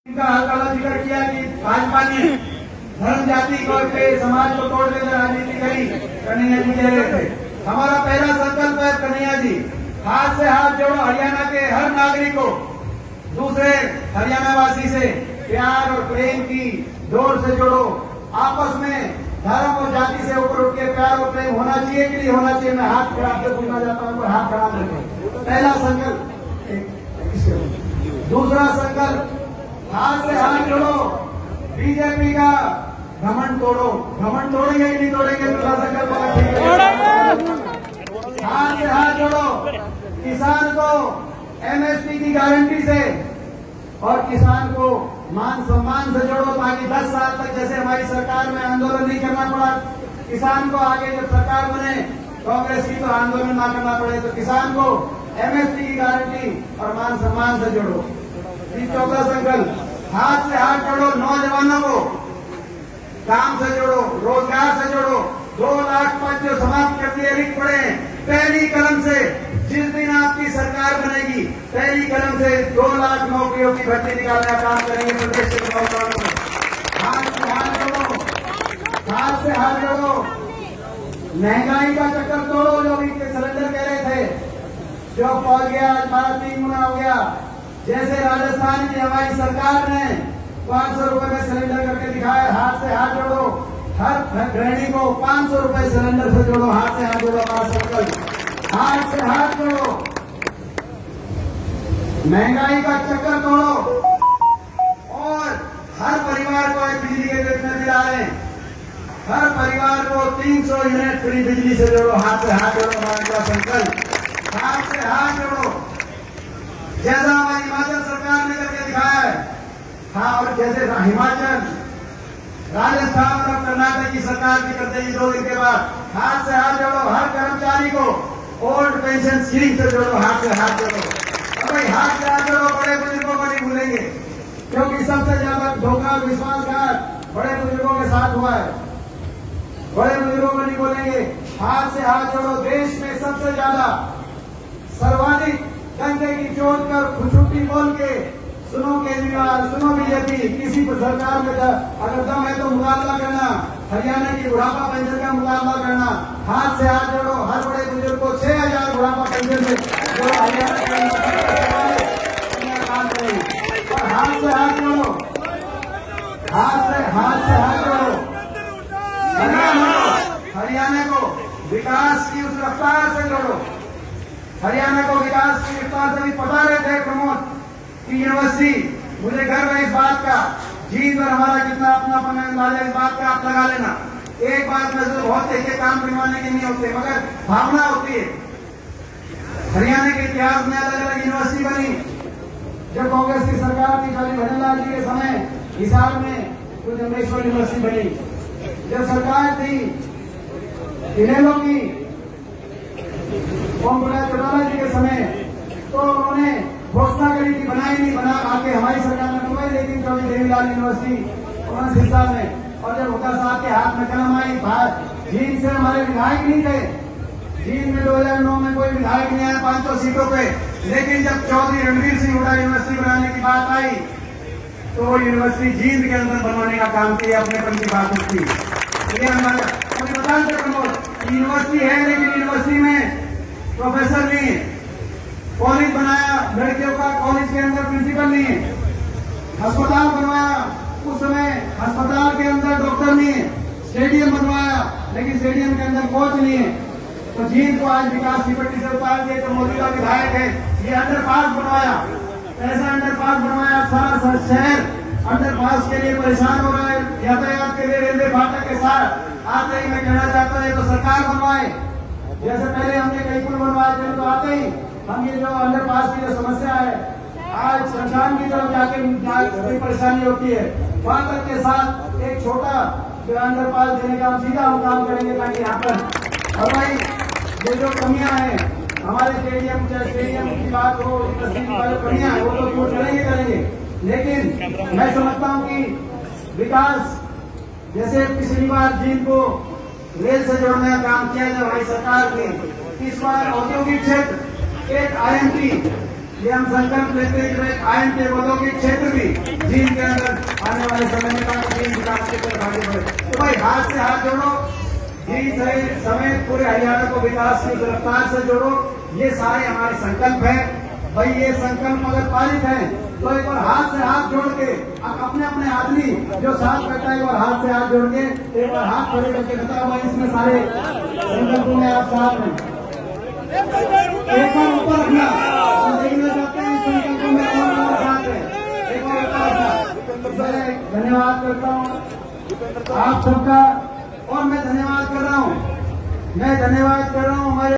इनका हल्का जिक्र किया कि भाजपा ने धर्म जाति को पे समाज को तोड़ देकर राजनीति करी। कन्हैया जी कह रहे थे हमारा पहला संकल्प है कन्हैया जी, हाथ से हाथ जोड़ो, हरियाणा के हर नागरिक को दूसरे हरियाणा वासी से प्यार और प्रेम की डोर से जोड़ो। आपस में धर्म और जाति से ऊपर उठ के प्यार और प्रेम होना चाहिए कि नहीं होना चाहिए? मैं हाथ खड़ा के पूछना चाहता हूँ, हाथ खड़ा करके पहला संकल्प। दूसरा संकल्प, हाथ से हाथ जोड़ो, बीजेपी का घमंड तोड़ो। घमंड तोड़ेंगे कि नहीं तोड़ेंगे? दूसरा संकल्प हाथ से हाथ जोड़ो, किसान को एमएसपी की गारंटी से और किसान को मान सम्मान से जोड़ो, ताकि 10 साल तक जैसे हमारी सरकार में आंदोलन नहीं करना पड़ा किसान को, आगे जब सरकार बने कांग्रेस की तो आंदोलन ना करना पड़े। तो किसान को एमएसपी की गारंटी और मान सम्मान से जोड़ो। चौथा संकल्प, हाथ से हाथ जोड़ो, नौजवानों को काम से जोड़ो, रोजगार से जोड़ो। 2 लाख पद जो समाप्त कर दिए रिक्त पड़े, पहली कलम से जिस दिन आपकी सरकार बनेगी पहली कलम से 2 लाख नौकरियों की भर्ती निकालने का काम करेंगे प्रदेश के नौजवानों को। हाथ से हाथ जोड़ो, हाथ से हाथ जोड़ो, महंगाई का चक्कर तोड़ो। जो भी सिलेंडर कह रहे थे, जो पहुंच गया आज 12-3 गुना हो गया। जैसे राजस्थान की हमारी सरकार ने 500 रुपए में सिलेंडर करके दिखाया, हाथ से हाथ जोड़ो, हर गृहिणी को 500 रुपए सिलेंडर से जोड़ो। हाथ से हाथ जोड़ो, हमारा संकल्प, हाथ से हाथ जोड़ो, महंगाई का चक्कर तोड़ो और हर परिवार को एक बिजली के रेट में दिला रहे, हर परिवार को 300 यूनिट फ्री बिजली से जोड़ो। हाथ से हाथ जोड़ो, हमारा संकल्प, हाथ से हाथ जोड़ो, जैसा हमारी हिमाचल सरकार ने करके दिखाया है। हाँ, और जैसे हिमाचल, राजस्थान और कर्नाटक की सरकार भी करते हैं 2 दिन के बाद। हाथ से हाथ जोड़ो, हर कर्मचारी को ओल्ड पेंशन स्कीम से जोड़ो। हाथ से हाथ जोड़ो, और भाई हाथ से हाथ जोड़ो, बड़े बुजुर्गों को नहीं भूलेंगे, क्योंकि सबसे ज्यादा धोखा विश्वासघात बड़े बुजुर्गों के साथ हुआ है। बड़े बुजुर्गों को नहीं बोलेंगे। हाथ से हाथ जोड़ो, देश में सबसे ज्यादा सर्वाधिक दंगे की चोट कर छुट्टी बोल के सुनो केजरीवाल, सुनो बीजेपी, किसी को सरकार में अगर दम है तो मुकाबला करना, हरियाणा की बुढ़ापा पेंशन का मुकाबला करना। हाथ से हाथ जोड़ो, हर बड़े बुजुर्ग को 6,000 बुढ़ापा पेंशन से जो हरियाणा काम करेंगे। और हाथ से हाथ जोड़ो, हाथ से हाथ जोड़ो, हरियाणा को विकास की उस रफ्तार से जोड़ो। हरियाणा को विकास की रफ्तार से भी पता रहे थे प्रमोद की यूनिवर्सिटी, मुझे गर्व है इस बात का, जीत पर हमारा कितना अपनापन है इस बात का आप लगा लेना। एक बात में तो बहुत देखे काम बनवाने के नहीं होते, मगर भावना होती है। हरियाणा के इतिहास में अलग अलग यूनिवर्सिटी बनी। जब कांग्रेस की सरकार थी खाली भजनलाल जी के समय हिसार में तो जमनेश्वर यूनिवर्सिटी बनी। जब सरकार थी इनेलो की ओम प्रकाश चौटाला जी के समय, तो उन्होंने घोषणा करी थी, बनाई नहीं, बना आके हमारी सरकार ने बनवाई, लेकिन कभी देवीलाल यूनिवर्सिटी उन्होंने सिरसा में। और जब हुक्का साहब के हाथ में कलम आई, जींद से हमारे विधायक नहीं थे, जींद में 2009 में कोई विधायक नहीं आया 500 सीटों पे, लेकिन जब चौधरी रणवीर सिंह हुड्डा यूनिवर्सिटी बनाने की बात आई तो वो यूनिवर्सिटी जींद के अंदर बनवाने का काम किया, अपनेपन की बात होती। ये हमारा यूनिवर्सिटी है, लेकिन यूनिवर्सिटी में प्रोफेसर नहीं है। कॉलेज बनाया लड़कियों का, कॉलेज के अंदर प्रिंसिपल नहीं है। अस्पताल बनवाया, उस समय अस्पताल के अंदर डॉक्टर नहीं है। स्टेडियम बनवाया, लेकिन स्टेडियम के अंदर कोच नहीं है। तो जींद को आज विकास की पट्टी से उतार दिए, तो मोदी का विधायक है। ये अंडरपास बनवाया, ऐसा अंडरपास बनवाया, सारा शहर अंडरपास के लिए परेशान हो रहा है, यातायात के लिए रेलवे फाटक के साथ। आते ही मैं कहना चाहता हूँ, तो सरकार बनवाए, जैसे पहले हमने कई पुल बनवाए थे, तो आते ही हम ये जो अंडरपास की जो समस्या है, आज शमशान की तरफ जाके कोई परेशानी होती है, फाटक के साथ एक छोटा अंडरपास देने का हम सीधा हम काम करेंगे, ताकि यहाँ पर। और भाई ये जो कमियां हैं हमारे स्टेडियम की बात हो, यूनिवर्सिटी की जो कमियां है वो तो दूर करेंगे, लेकिन मैं समझता हूँ कि विकास, जैसे पिछली बार जींद को रेल से जोड़ने का काम किया जब हमारी सरकार ने, इस बार औद्योगिक क्षेत्र एक IMT ये हम संकल्प लेते हैं कि आयन के औद्योगिक क्षेत्र भी चीन के अंदर आने वाले समय में चीन विकास की तरफ आगे बढ़े। तो भाई हाथ से हाथ जोड़ो, चीन समेत पूरे हरियाणा को विकास की रफ्तार से जोड़ो। ये सारे हमारे संकल्प हैं। भाई ये संकल्प अगर पारित है तो एक बार हाथ से हाथ जोड़ के अपने अपने आदमी जो साथ बैठा है एक बार हाथ से हाथ जोड़ के एक बार हाथ खड़े करके बताओ भाई इसमें सारे संकल्पों में आप साथ हैं। एक बार ऊपर रखना, हम देखना चाहते हैं संकल्पों में कौन हमारे साथ है। एक बार ऊपर रखना। मैं धन्यवाद करता हूँ आप सबका और मैं धन्यवाद कर रहा हूँ हमारे